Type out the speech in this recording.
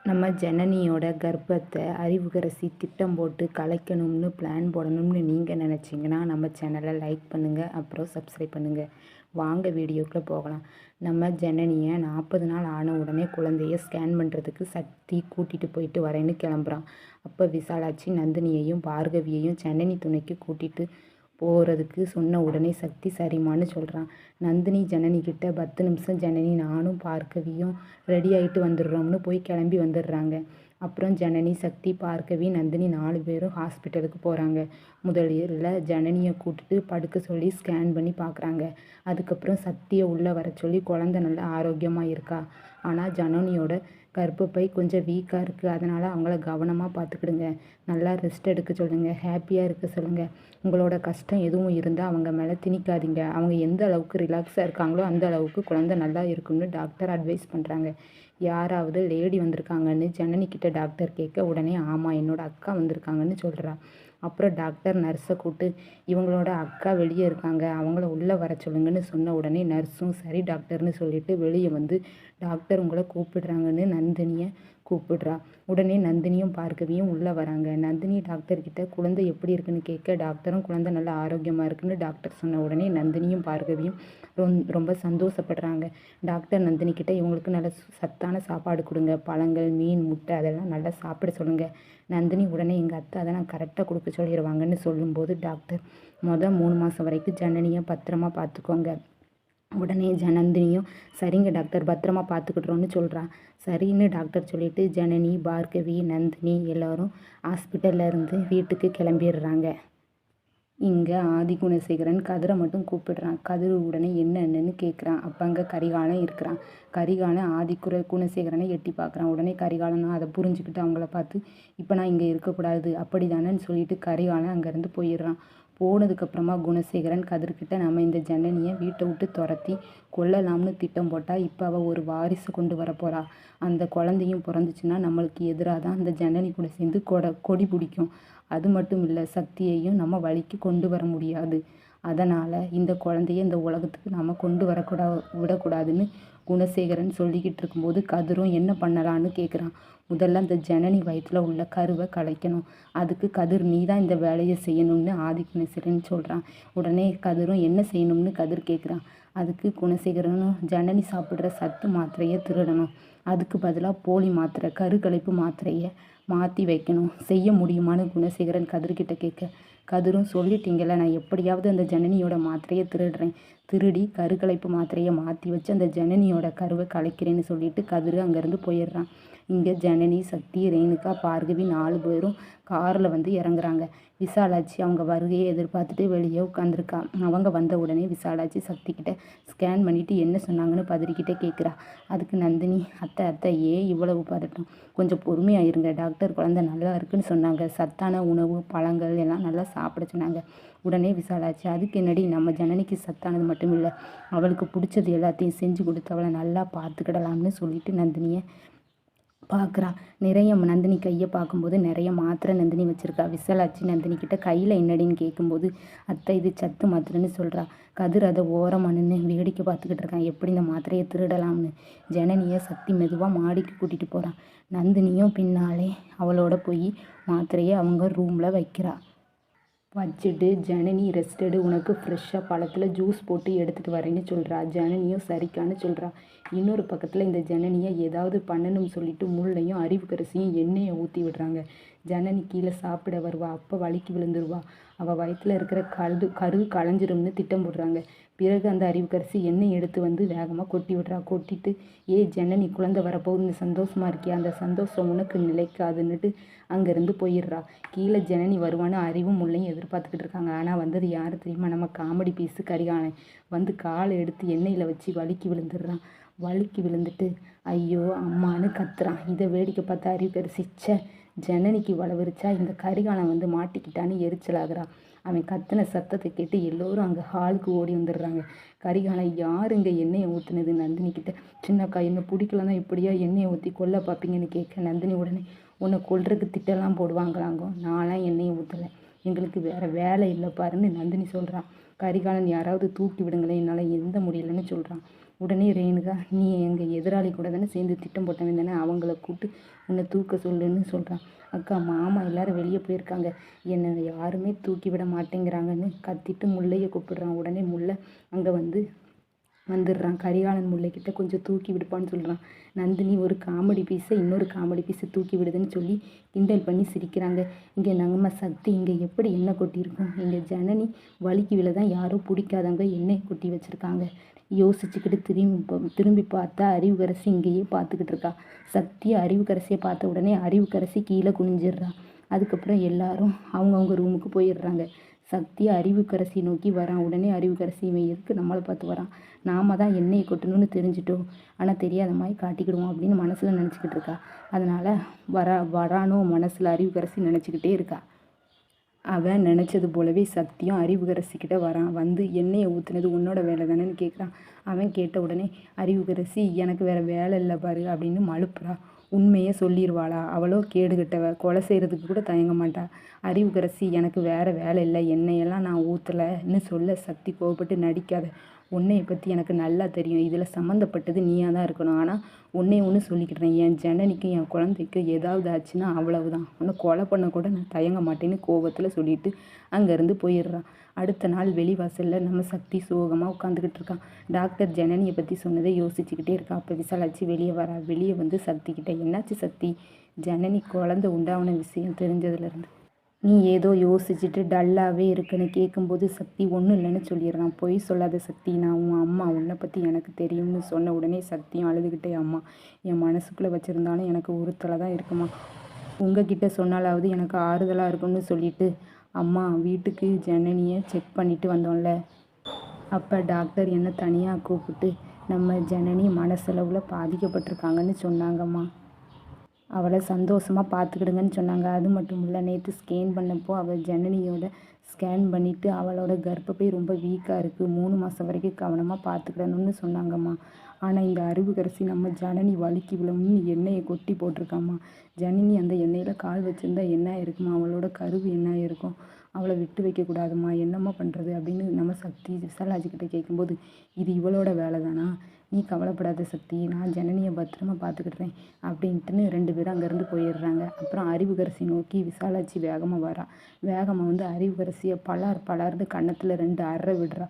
நம்ம ஜனனியோட கர்ப்பத்தை அறிவுக்கரசி திட்டம் போட்டு கலைக்கணும்னு பிளான் போடணும்னு நீங்கள் நினச்சிங்கன்னா நம்ம சேனலை லைக் பண்ணுங்கள், அப்புறம் சப்ஸ்கிரைப் பண்ணுங்கள். வாங்க வீடியோக்குள்ளே போகலாம். நம்ம ஜனனியை 40 நாள் ஆன உடனே குழந்தைய ஸ்கேன் பண்ணுறதுக்கு சக்தி கூட்டிகிட்டு போயிட்டு வரேன்னு கிளம்புறான். அப்போ விசாலாட்சி நந்தினியையும் பார்கவியையும் ஜனனி துணைக்கு கூட்டிகிட்டு போகிறதுக்கு சொன்ன உடனே சக்தி சரிம்மான்னு சொல்கிறான். நந்தினி ஜனனிக்கிட்ட 10 நிமிஷம் ஜனனி நானும் பார்கவியும் ரெடி ஆகிட்டு வந்துடுறோம்னு போய் கிளம்பி வந்துடுறாங்க. அப்புறம் ஜனனி, சக்தி, பார்கவி, நந்தினி 4 பேரும் ஹாஸ்பிட்டலுக்கு போகிறாங்க. முதலில் ஜனனியை கூட்டிட்டு படுக்க சொல்லி ஸ்கேன் பண்ணி பார்க்குறாங்க. அதுக்கப்புறம் சக்தியை உள்ளே வர சொல்லி குழந்தை நல்லா ஆரோக்கியமாக இருக்கா, ஆனால் ஜனனியோட கர்ப்பப்பை கொஞ்சம் வீக்காக இருக்குது, அதனால் அவங்கள கவனமாக பார்த்துக்கிடுங்க, நல்லா ரெஸ்ட் எடுக்க சொல்லுங்கள், ஹாப்பியாக இருக்க சொல்லுங்கள், உங்களோட கஷ்டம் எதுவும் இருந்தால் அவங்க மேலே திணிக்காதீங்க, அவங்க எந்த அளவுக்கு ரிலாக்ஸாக இருக்காங்களோ அந்த அளவுக்கு குழந்தை நல்லா இருக்கும்னு டாக்டர் அட்வைஸ் பண்ணுறாங்க. யாராவது லேடி வந்திருக்காங்கன்னு ஜனனிக்கிட்ட டாக்டர் கேட்க உடனே ஆமாம் என்னோட அக்கா வந்திருக்காங்கன்னு சொல்கிறா. அப்புறம் டாக்டர் நர்ஸை கூப்பிட்டு இவங்களோட அக்கா வெளியே இருக்காங்க, அவங்கள உள்ளே வர சொல்லுங்கன்னு சொன்ன உடனே நர்ஸும் சரி டாக்டர்னு சொல்லிட்டு வெளியே வந்து டாக்டர் உங்களை கூப்பிடுறாங்கன்னு நந்தினியை கூப்பிடுறா. உடனே நந்தினியும் பார்கவியும் உள்ளே வராங்க. நந்தினி டாக்டர்கிட்ட குழந்தை எப்படி இருக்குன்னு கேட்க டாக்டரும் குழந்தை நல்லா ஆரோக்கியமாக இருக்குன்னு டாக்டர் சொன்ன உடனே நந்தினியும் பார்கவியும் ரொம்ப சந்தோஷப்படுறாங்க. டாக்டர் நந்தினிக்கிட்ட இவங்களுக்கு நல்ல சத்தான சாப்பாடு கொடுங்க, பழங்கள், மீன், முட்டை அதெல்லாம் நல்லா சாப்பிட சொல்லுங்கள். நந்தினி உடனே எங்கள் அத்தை அதெல்லாம் கரெக்டாக கொடுக்க சொல்லிடுவாங்கன்னு சொல்லும்போது டாக்டர் 3 மாதம் வரைக்கும் ஜனனியை பத்திரமா பார்த்துக்கோங்க. உடனே நந்தினியும் சரிங்க டாக்டர் பத்திரமா பார்த்துக்கிட்றோன்னு சொல்கிறா. சரின்னு டாக்டர் சொல்லிவிட்டு ஜனனி, பார்கவி, நந்தினி எல்லோரும் ஹாஸ்பிட்டலில் இருந்து வீட்டுக்கு கிளம்பிடுறாங்க. இங்கே ஆதிகுணசேகரன் கதிரை மட்டும் கூப்பிடுறான். கதிர் உடனே என்னன்னு கேட்குறான். அப்போ அங்கே கரிகாலன் இருக்கிறான். கரிகாலன் குணசேகரனை எட்டி பார்க்குறான். உடனே கரிகாலனும் அதை புரிஞ்சுக்கிட்டு அவங்கள பார்த்து இப்போ நான் இங்கே இருக்கக்கூடாது அப்படி தானேன்னு சொல்லிட்டு கரிகாலன் அங்கேருந்து போயிடுறான். போனதுக்கப்புறமா குணசேகரன் கதிர்கிட்ட நம்ம இந்த ஜனனியை வீட்டை விட்டு துரத்தி கொல்லலாம்னு திட்டம் போட்டால் இப்போ அவள் ஒரு வாரிசு கொண்டு வரப்போறா, அந்த குழந்தையும் பிறந்துச்சுன்னா நம்மளுக்கு எதிராக தான் அந்த ஜனனி கூட சேர்ந்து கொடி பிடிக்கும். அது மட்டும் இல்லை, சக்தியையும் நம்ம வழிக்கு கொண்டு வர முடியாது. அதனால் இந்த குழந்தைய இந்த உலகத்துக்கு நம்ம கொண்டு விடக்கூடாதுன்னு குணசேகரன் சொல்லிக்கிட்டு இருக்கும்போது கதிரும் என்ன பண்ணலான்னு கேட்குறான். முதல்ல அந்த ஜனனி வயிற்றில் உள்ள கருவை கலைக்கணும், அதுக்கு கதிர் நீ தான் இந்த வேலையை செய்யணும்னு ஆதிகுணசேகரன் சொல்கிறான். உடனே கதிரும் என்ன செய்யணும்னு கதிர் கேட்குறான். அதுக்கு குணசேகரனும் ஜனனி சாப்பிட்ற சத்து மாத்திரையை திருடணும், அதுக்கு பதிலாக போலி மாத்திரை கருக்கலைப்பு மாத்திரையை மாற்றி வைக்கணும், செய்ய முடியுமான்னு குணசேகரன் கதிர்கிட்ட கேட்க கதிரும் சொல்லிட்டீங்கள, நான் எப்படியாவது அந்த ஜனனியோட மாத்திரையை திருடி கருக்கலைப்பு மாத்திரையை மாற்றி வச்சு அந்த ஜனனியோட கருவை கலைக்கிறேன்னு சொல்லிட்டு கதிர் அங்கேருந்து போயிடுறான். இங்கே ஜனனி, சக்தி, ரேணுகா, பார்கவி 4 பேரும் காரில் வந்து இறங்குறாங்க. விசாலாட்சி அவங்க வருகையை எதிர்பார்த்துட்டு வெளியே உட்காந்துருக்கா. அவங்க வந்த உடனே விசாலாட்சி சக்திக்கிட்ட ஸ்கேன் பண்ணிவிட்டு என்ன சொன்னாங்கன்னு பதறிக்கிட்டே கேட்குறா. அதுக்கு நந்தினி, அத்தை ஏன் இவ்வளவு பதட்டம், கொஞ்சம் பொறுமையாயிருங்க, டாக்டர் குழந்தை நல்லா இருக்குன்னு சொன்னாங்க, சத்தான உணவு பழங்கள் எல்லாம் நல்லா சாப்பிட சொன்னாங்க. உடனே விசாலாட்சி, அதுக்கு என்னடி, நம்ம ஜனனிக்கு சத்தானது மட்டும் இல்லை, அவளுக்கு பிடிச்சது எல்லாத்தையும் செஞ்சு கொடுத்து அவளை நல்லா பார்த்துக்கிடலாம்னு சொல்லிட்டு நந்தினியை பார்க்குறா. நிறைய நந்தினி கையை பார்க்கும்போது நிறைய மாத்திரை நந்தினி வச்சுருக்கா. விசாலாட்சி நந்தினிக்கிட்ட கையில் என்னடின்னு கேட்கும்போது அத்தை இது சத்து மாத்திரைன்னு சொல்கிறா. கதிர் அதை ஓரமாக நின்று வேடிக்கை பார்த்துக்கிட்டு இருக்கான், எப்படி இந்த மாத்திரையை திருடலாம்னு. ஜனனியை சக்தி மெதுவாக மாடிக்கு கூட்டிகிட்டு போகிறான். நந்தினியும் பின்னாலே அவளோட போய் மாத்திரையை அவங்க ரூமில் வைக்கிறா. வச்சுட்டு ஜனனி ரெஸ்ட் எடு, உனக்கு ஃப்ரெஷ்ஷாக பழத்தில் ஜூஸ் போட்டு எடுத்துகிட்டு வரேன்னு சொல்கிறா. ஜனனியும் சரிக்கான்னு சொல்கிறா. இன்னொரு பக்கத்தில் இந்த ஜனனியை ஏதாவது பண்ணணும்னு சொல்லிட்டு முள்ளையும் அறிவுக்கரசியும் எண்ணெயை ஊற்றி விடுறாங்க. ஜனனி கீழே சாப்பிட வருவா, அப்போ வலிக்கு விழுந்துருவா, அவள் வயிற்றில் இருக்கிற கரு களைஞ்சிரும்னு திட்டம் போடுறாங்க. பிறகு அந்த அறிவுக்கரசி எண்ணெய் எடுத்து வந்து வேகமாக கொட்டி விடுறா. கொட்டிட்டு ஜனனி குழந்தை வரப்போகுதுன்னு சந்தோஷமாக இருக்கியா, அந்த சந்தோஷம் உனக்கு நிலைக்காதுன்னுட்டு அங்கேருந்து போயிடுறா. கீழே ஜனனி வருவான்னு அறிவும் முள்ளையும் எதிர்பார்த்துக்கிட்டு இருக்காங்க. ஆனால் வந்தது யார் தெரியுமா, நம்ம காமெடி பீஸு கரிகாலன் வந்து காலை எடுத்து எண்ணெயில் வச்சு வலிக்கு விழுந்துடுறான். வலிக்கு விழுந்துட்டு ஐயோ அம்மானு கத்துறான். இதை வேடிக்கை பார்த்த அறிவுக்கரசி, ஜனனிக்கு வளவரிச்சா, இந்த கரிகாலன் வந்து மாட்டிக்கிட்டான்னு எரிச்சலாகிறான். அவன் கத்தின சத்தத்தை கேட்டு எல்லோரும் அங்கே ஹாலுக்கு ஓடி வந்துடுறாங்க. கரிகாலன், யார் இங்கே எண்ணெயை ஊற்றுனது நந்தினிக்கிட்ட, சின்னக்கா என்ன பிடிக்கலன்னா இப்படியா எண்ணெயை ஊற்றி கொல்ல பார்ப்பீங்கன்னு கேட்க நந்தினி உடனே உன்னை கொல்றதுக்கு திட்டெல்லாம் போடுவாங்களாங்கோ, நான்லாம் எண்ணெயை ஊற்றலை, எங்களுக்கு வேறு வேலை இல்லை பாருன்னு நந்தினி சொல்கிறான். கரிகாலன், யாராவது தூக்கி விடுங்களேன், என்னால் எந்த முடியலன்னு சொல்கிறான். உடனே ரேணுகா, நீ எங்கள் எதிராளி கூட தானே சேர்ந்து திட்டம் போட்டவன் தானே, அவங்கள கூப்பிட்டு உன்னை தூக்க சொல்லுன்னு சொல்கிறான். அக்கா, மாமா எல்லாரும் வெளியே போயிருக்காங்க, என்னை யாருமே தூக்கி விட மாட்டேங்கிறாங்கன்னு கத்திட்டு முல்லையை கூப்பிடுறான். உடனே முல்லை அங்கே வந்துடுறான். கரிகாலன் முல்லைக்கிட்ட கொஞ்சம் தூக்கி விடுப்பான்னு சொல்கிறான். நந்தினி ஒரு காமெடி பீஸை இன்னொரு காமெடி பீஸை தூக்கி விடுதுன்னு சொல்லி கிண்டல் பண்ணி சிரிக்கிறாங்க. இங்கே நம்ம சக்தி இங்கே எப்படி எண்ணெய் கொட்டியிருக்கோம், இங்கே ஜனனி வலிக்கு விழ தான் யாரும் பிடிக்காதவங்க எண்ணெய் கொட்டி வச்சுருக்காங்க. யோசிச்சுக்கிட்டு திரும்பி பார்த்தா அறிவுக்கரசி இங்கேயே பார்த்துக்கிட்டு இருக்கா. சக்தி அறிவுக்கரசியை பார்த்த உடனே அறிவுக்கரசி கீழே குனிஞ்சிடுறா. அதுக்கப்புறம் எல்லாரும் அவங்கவுங்க ரூமுக்கு போயிடுறாங்க. சக்தி அறிவுக்கரசி நோக்கி வரான். உடனே அறிவுக்கரசி, இவன் எதுக்கு நம்மளை பார்த்து வரான், நாம தான் எண்ணெயை கொட்டணும்னு தெரிஞ்சிட்டோம், ஆனால் தெரியாத மாதிரி காட்டிக்கிடுவோம் அப்படின்னு மனசில் நினச்சிக்கிட்டு இருக்கா. அதனால் வரானோ மனசில் அறிவுக்கரசி நினச்சிக்கிட்டே இருக்கா. அவன் நினச்சது போலவே சக்தியும் அறிவுக்கரசிக்கிட்ட வரான். வந்து எண்ணெயை ஊற்றுனது உன்னோட வேலை தானேன்னு கேட்குறான். அவன் கேட்ட உடனே அறிவுக்கரசி, எனக்கு வேறு வேலை இல்லை பாரு அப்படின்னு மழுப்புறா. உண்மையே சொல்லிடுவாளா? அவளோ கேடுகட்டவ, கொலை செய்கிறதுக்கு கூட தயங்க மாட்டா. அறிவுக்கரசி, எனக்கு வேறு வேலை இல்லை, எண்ணெயெல்லாம் நான் ஊற்றலைன்னு சொல்ல சக்தி கோவப்பட்டு, நடிக்காத, உன்னையை பற்றி எனக்கு நல்லா தெரியும், இதில் சம்மந்தப்பட்டது நீயாக தான் இருக்கணும். ஆனால் உன்னை ஒன்று சொல்லிக்கிட்டேன், என் ஜனனிக்கும் என் குழந்தைக்கும் ஏதாவது ஆச்சுன்னா அவ்வளவுதான், உன்னை கொலை பண்ண கூட நான் தயங்க மாட்டேன்னு கோபத்தில் சொல்லிட்டு அங்கேருந்து போயிடுறான். அடுத்த நாள் வெளிவாசலில் நம்ம சக்தி சோகமாக உட்காந்துக்கிட்டு இருக்கான். டாக்டர் ஜனனியை பற்றி சொன்னதை யோசிச்சுக்கிட்டே இருக்கா. அப்போ விசாலாட்சி வெளியே வரா. வெளியே வந்து சக்திக்கிட்ட, என்னாச்சு சக்தி, ஜனனி குழந்தை உண்டான விஷயம் தெரிஞ்சதுலேருந்து நீ ஏதோ யோசிச்சுட்டு டல்லாகவே இருக்குன்னு கேட்கும்போது சக்தி ஒன்றும் இல்லைன்னு சொல்லிடுறான். பொய் சொல்லாத சக்தி, நான் உன் அம்மா, உன்னை பற்றி எனக்கு தெரியும்னு சொன்ன உடனே சக்தியும் அழுதுகிட்டே, அம்மா என் மனசுக்குள்ளே வச்சுருந்தாலும் எனக்கு உறுத்தலை தான் இருக்குமா, உங்ககிட்ட சொன்னாலாவது எனக்கு ஆறுதலாக இருக்கும்னு சொல்லிட்டு, அம்மா வீட்டுக்கு ஜனனியை செக் பண்ணிட்டு வந்தோம்ல, அப்போ டாக்டர் என்னை தனியாக கூப்பிட்டு நம்ம ஜனனி மனசளவில் பாதிக்கப்பட்டிருக்காங்கன்னு சொன்னாங்கம்மா, அவளை சந்தோஷமாக பார்த்துக்கிடுங்கன்னு சொன்னாங்க. அது மட்டும் இல்லை, நேற்று ஸ்கேன் பண்ணப்போ அவள் ஜனனியோட ஸ்கேன் பண்ணிவிட்டு அவளோட கர்ப்பப்பை ரொம்ப வீக்காக இருக்குது, 3 மாதம் வரைக்கும் கவனமாக பார்த்துக்கிடணும்னு சொன்னாங்கம்மா. ஆனால் இந்த அறிவுக்கரசி நம்ம ஜனனி வலிக்கு விழும்னு எண்ணெயை கொட்டி போட்டிருக்காம்மா. ஜனனி அந்த எண்ணெயில் கால் வச்சுருந்தா என்ன இருக்குமா, அவளோட கருவு என்ன இருக்கும், அவளை விட்டு வைக்கக்கூடாதுமா, என்னம்மா பண்ணுறது அப்படின்னு நம்ம சக்தி விசாலாஜிக்கிட்ட கேட்கும்போது, இது இவளோட வேலை தானா, நீ கவலைப்படாத சக்தி, நான் ஜனனியை பத்திரமா பார்த்துக்கிடுறேன் அப்படின்ட்டுன்னு 2 பேரும் அங்கேருந்து போயிடுறாங்க. அப்புறம் அறிவுக்கரசி நோக்கி விசாலாட்சி வேகமாக வரா. வேகமாக வந்து அறிவுக்கரசியை பலார்னு கன்னத்தில் 2 அறை விடுறா.